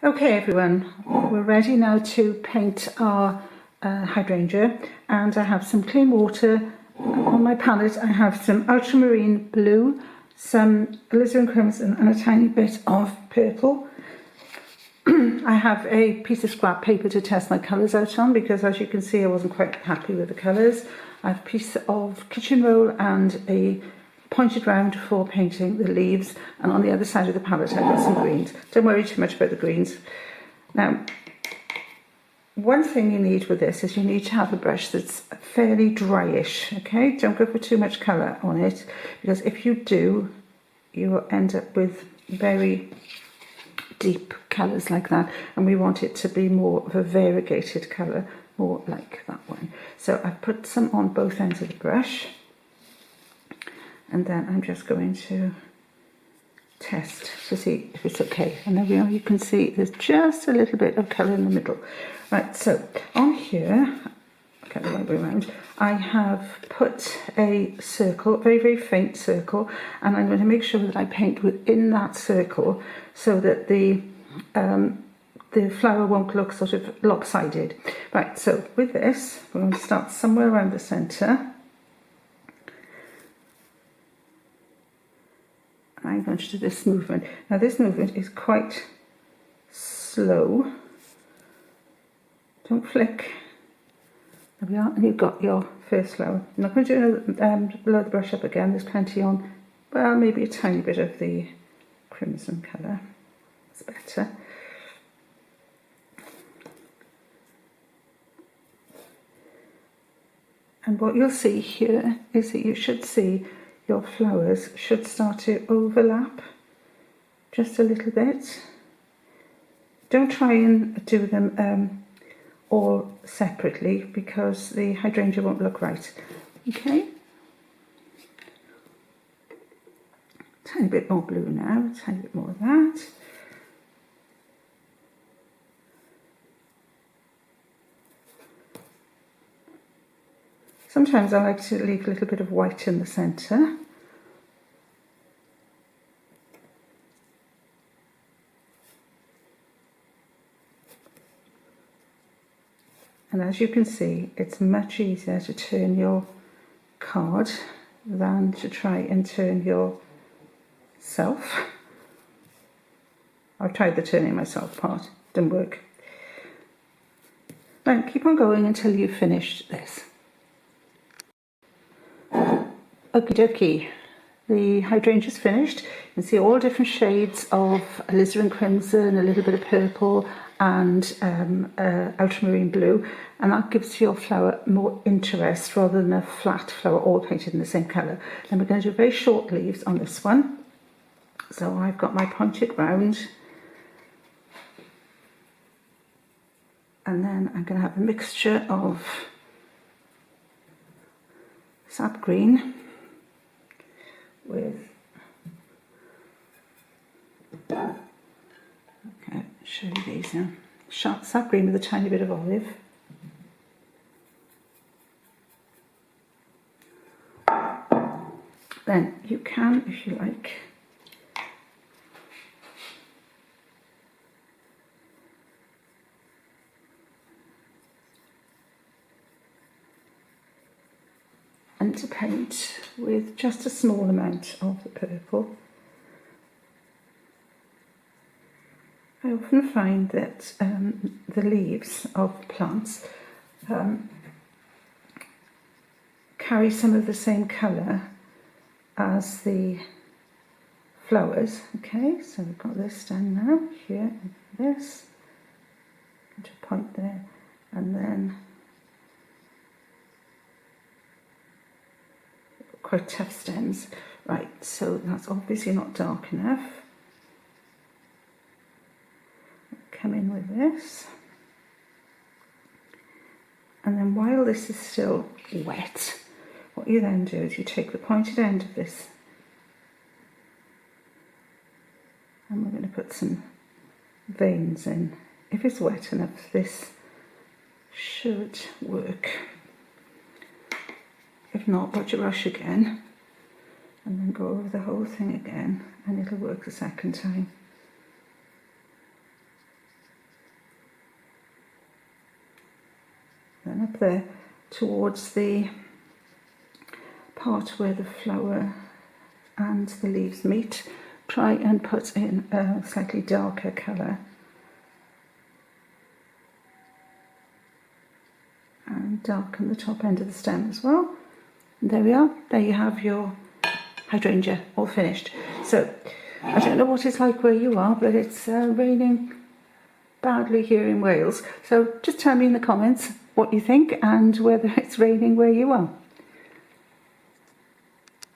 Okay everyone, we're ready now to paint our hydrangea, and I have some clean water on my palette. I have some ultramarine blue, some alizarin crimson and a tiny bit of purple. I have a piece of scrap paper to test my colours out on because, as you can see, I wasn't quite happy with the colours. I have a piece of kitchen roll and a pointed round for painting the leaves, and on the other side of the palette I've got some greens. Don't worry too much about the greens. Now, one thing you need with this is you need to have a brush that's fairly dryish, okay? Don't go for too much colour on it, because if you do, you will end up with very deep colours like that, and we want it to be more of a variegated colour, more like that one. So I've put some on both ends of the brush, and then I'm just going to test to see if it's okay. And there we are, you can see there's just a little bit of colour in the middle. Right, so on here, okay, the right way around, I have put a circle, a very, very faint circle, and I'm going to make sure that I paint within that circle so that the flower won't look sort of lopsided. Right, so with this, we're going to start somewhere around the centre. I'm going to do this movement. Now this movement is quite slow. Don't flick. There we are, and you've got your first flower. I'm not going to do blow the brush up again. There's plenty on. Well, maybe a tiny bit of the crimson colour. It's better. And what you'll see here is that you should see your flowers should start to overlap just a little bit. Don't try and do them all separately because the hydrangea won't look right. Okay? Tiny bit more blue now, tiny bit more of that. Sometimes I like to leave a little bit of white in the centre. And as you can see, it's much easier to turn your card than to try and turn yourself. I've tried the turning myself part, didn't work. Now keep on going until you've finished this. Okie dokie, the hydrangea's finished. You can see all different shades of alizarin crimson, a little bit of purple and ultramarine blue, and that gives your flower more interest rather than a flat flower all painted in the same colour. Then we're going to do very short leaves on this one. So I've got my pointed round, and then I'm going to have a mixture of sap green with, okay, show you these now. Sap green with a tiny bit of olive. Then you can, if you like, and to paint with just a small amount of the purple. I often find that the leaves of plants carry some of the same colour as the flowers. Okay, so we've got this done now, here, and this, and a point there, and then quite tough stems. Right, so that's obviously not dark enough. Come in with this, and then while this is still wet, what you then do is you take the pointed end of this, and we're going to put some veins in. If it's wet enough, this should work. If not, put your brush again and then go over the whole thing again, and it'll work the second time. up there towards the part where the flower and the leaves meet. Try and put in a slightly darker colour. And darken the top end of the stem as well. And there we are. There you have your hydrangea all finished. So I don't know what it's like where you are, but it's raining badly here in Wales. So just tell me in the comments what you think and whether it's raining where you are.